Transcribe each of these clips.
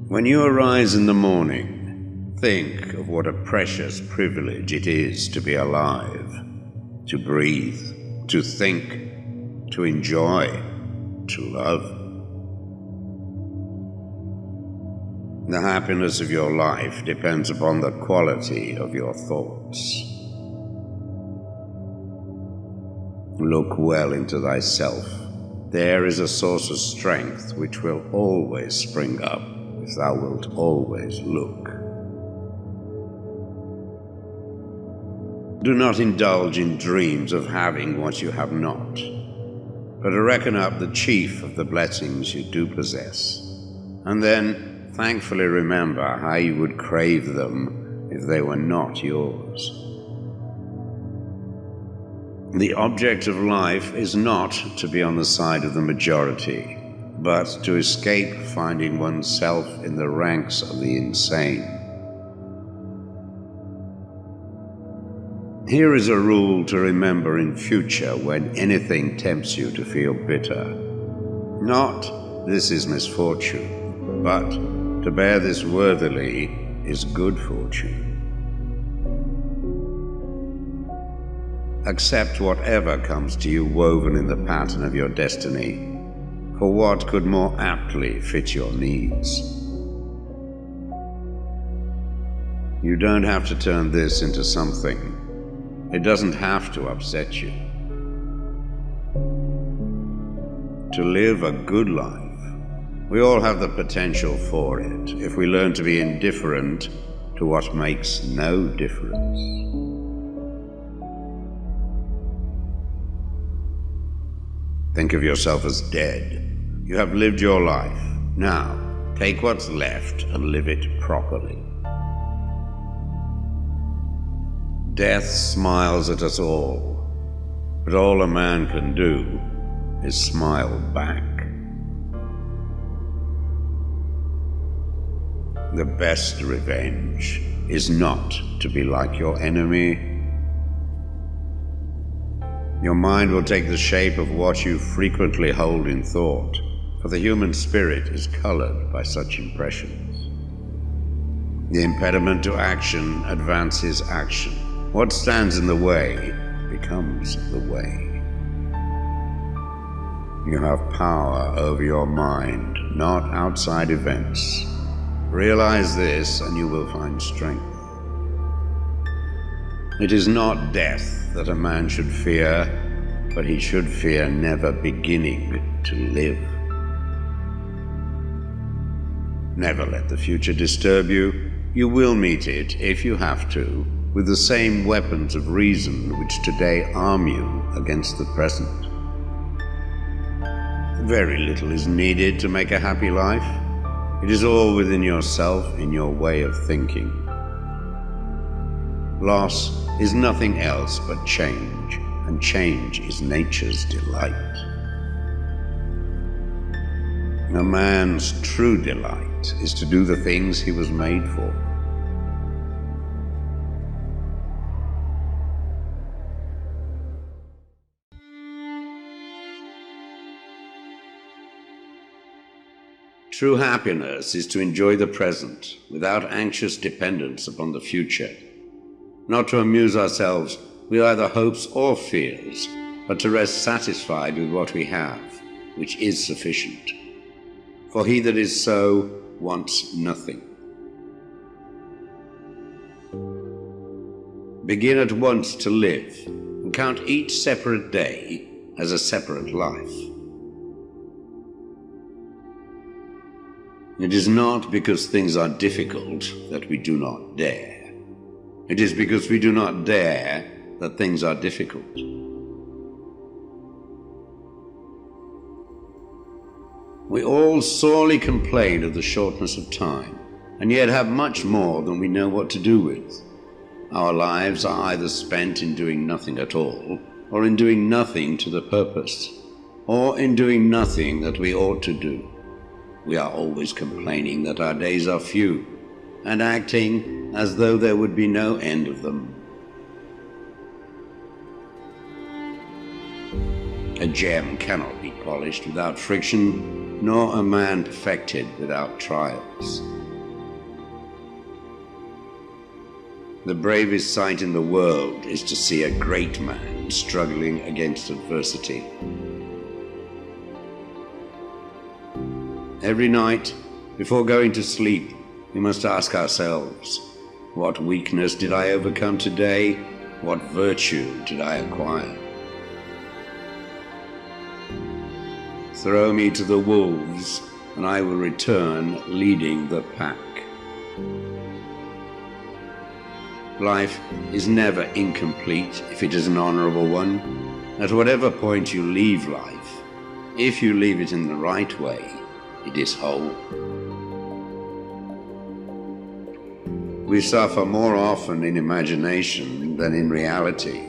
When you arise in the morning, think of what a precious privilege it is to be alive, to breathe, to think, to enjoy, to love. The happiness of your life depends upon the quality of your thoughts. Look well into thyself. There is a source of strength which will always spring up if thou wilt always look. Do not indulge in dreams of having what you have not, but reckon up the chief of the blessings you do possess, and then thankfully remember how you would crave them if they were not yours. The object of life is not to be on the side of the majority, but to escape finding oneself in the ranks of the insane. Here is a rule to remember in future when anything tempts you to feel bitter. Not, this is misfortune, but to bear this worthily is good fortune. Accept whatever comes to you woven in the pattern of your destiny, for what could more aptly fit your needs? You don't have to turn this into something. It doesn't have to upset you. To live a good life, we all have the potential for it if we learn to be indifferent to what makes no difference. Think of yourself as dead. You have lived your life. Now, take what's left and live it properly. Death smiles at us all, but all a man can do is smile back. The best revenge is not to be like your enemy. Your mind will take the shape of what you frequently hold in thought, for the human spirit is colored by such impressions. The impediment to action advances action. What stands in the way becomes the way. You have power over your mind, not outside events. Realize this and you will find strength. It is not death that a man should fear, but he should fear never beginning to live. Never let the future disturb you. You will meet it, if you have to, with the same weapons of reason which today arm you against the present. Very little is needed to make a happy life. It is all within yourself, in your way of thinking. Loss is nothing else but change, and change is nature's delight. A man's true delight is to do the things he was made for. True happiness is to enjoy the present without anxious dependence upon the future. Not to amuse ourselves with either hopes or fears, but to rest satisfied with what we have, which is sufficient. For he that is so wants nothing. Begin at once to live, and count each separate day as a separate life. It is not because things are difficult that we do not dare. It is because we do not dare that things are difficult. We all sorely complain of the shortness of time, and yet have much more than we know what to do with. Our lives are either spent in doing nothing at all, or in doing nothing to the purpose, or in doing nothing that we ought to do. We are always complaining that our days are few, and acting as though there would be no end of them. A gem cannot be polished without friction, nor a man perfected without trials. The bravest sight in the world is to see a great man struggling against adversity. Every night, before going to sleep, we must ask ourselves, what weakness did I overcome today? What virtue did I acquire? Throw me to the wolves, and I will return leading the pack. Life is incomplete incomplete if it is an honorable one. At whatever point you leave life, if you leave it in the right way, it is whole. We suffer more often in imagination than in reality.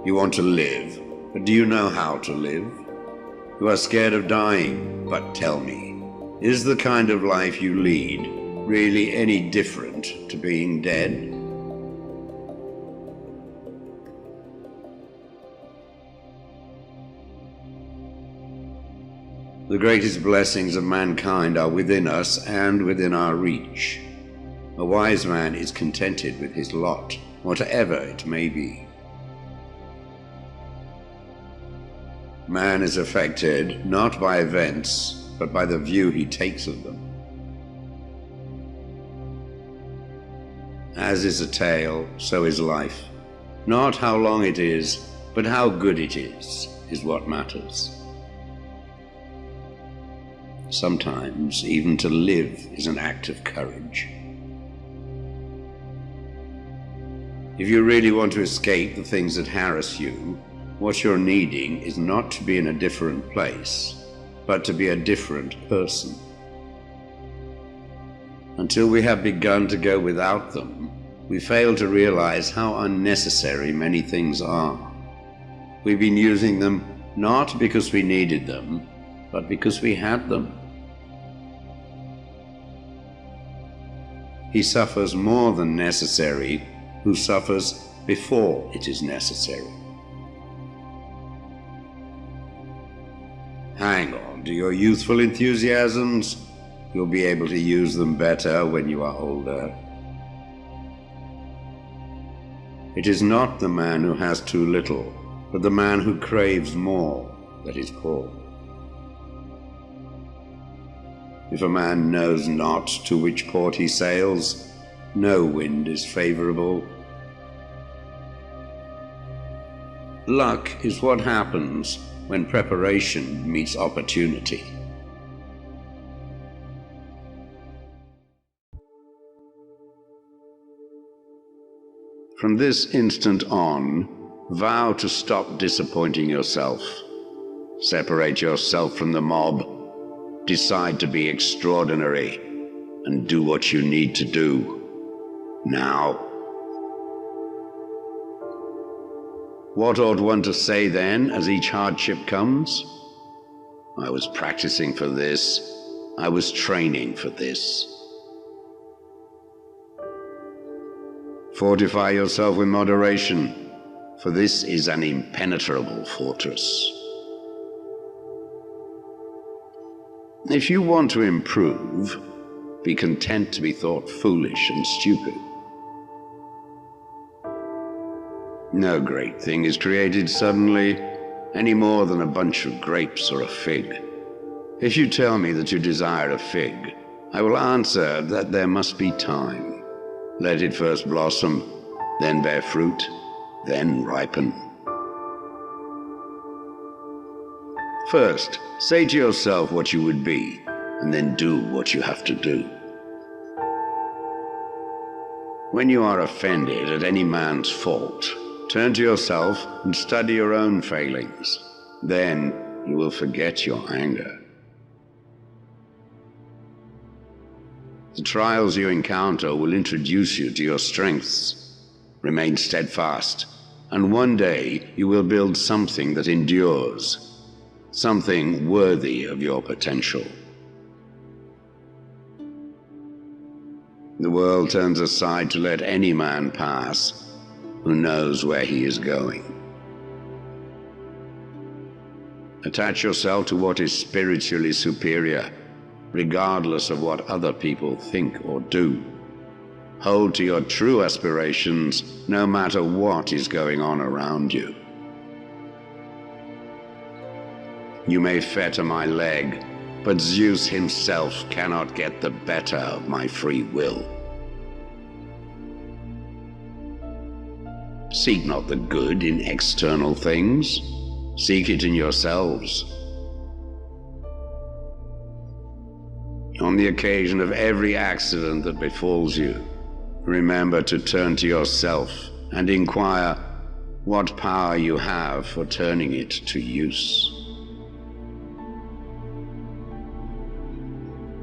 You want to live, but do you know how to live? You are scared of dying, but tell me, is the kind of life you lead really any different to being dead? The greatest blessings of mankind are within us and within our reach. A wise man is contented with his lot, whatever it may be. Man is affected not by events, but by the view he takes of them. As is a tale, so is life. Not how long it is, but how good it is what matters. Sometimes even to live is an act of courage. If you really want to escape the things that harass you, what you're needing is not to be in a different place, but to be a different person. Until we have begun to go without them, we fail to realize how unnecessary many things are. We've been using them not because we needed them, but because we had them. He suffers more than necessary who suffers before it is necessary. Hang on to your youthful enthusiasms. You'll be able to use them better when you are older. It is not the man who has too little, but the man who craves more that is poor. If a man knows not to which port he sails, no wind is favorable. Luck is what happens when preparation meets opportunity. From this instant on, vow to stop disappointing yourself. Separate yourself from the mob. Decide to be extraordinary and do what you need to do. Now. What ought one to say then as each hardship comes? I was practicing for this. I was training for this. Fortify yourself with moderation, for this is an impenetrable fortress. If you want to improve, be content to be thought foolish and stupid. No great thing is created suddenly, any more than a bunch of grapes or a fig. If you tell me that you desire a fig, I will answer that there must be time. Let it first blossom, then bear fruit, then ripen. First, say to yourself what you would be, and then do what you have to do. When you are offended at any man's fault, turn to yourself and study your own failings. Then you will forget your anger. The trials you encounter will introduce you to your strengths. Remain steadfast, and one day you will build something that endures, something worthy of your potential. The world turns aside to let any man pass who knows where he is going. Attach yourself to what is spiritually superior, regardless of what other people think or do. Hold to your true aspirations, no matter what is going on around you. You may fetter my leg, but Zeus himself cannot get the better of my free will. Seek not the good in external things. Seek it in yourselves. On the occasion of every accident that befalls you, remember to turn to yourself and inquire what power you have for turning it to use.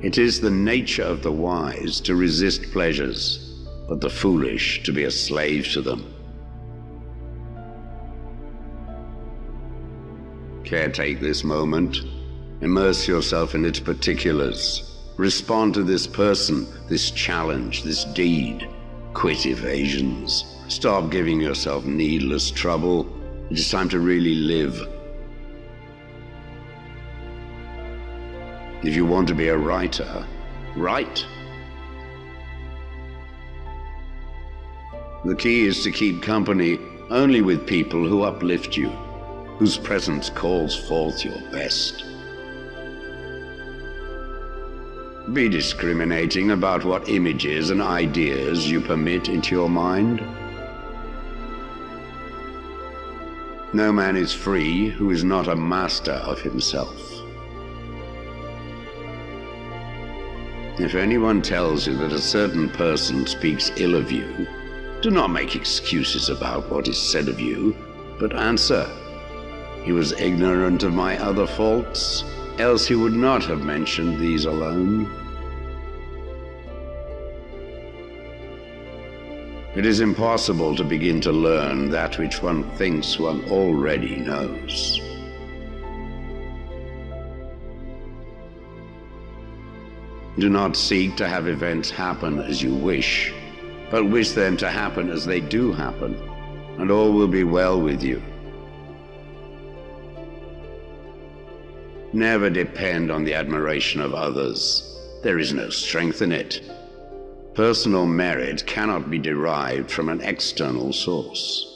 It is the nature of the wise to resist pleasures, but the foolish to be a slave to them. Caretake this moment. Immerse yourself in its particulars. Respond to this person, this challenge, this deed. Quit evasions. Stop giving yourself needless trouble. It is time to really live. If you want to be a writer, write. The key is to keep company only with people who uplift you, whose presence calls forth your best. Be discriminating about what images and ideas you permit into your mind. No man is free who is not a master of himself. If anyone tells you that a certain person speaks ill of you, do not make excuses about what is said of you, but answer, "He was ignorant of my other faults, else he would not have mentioned these alone." It is impossible to begin to learn that which one thinks one already knows. Do not seek to have events happen as you wish, but wish them to happen as they do happen, and all will be well with you. Never depend on the admiration of others. There is no strength in it. Personal merit cannot be derived from an external source.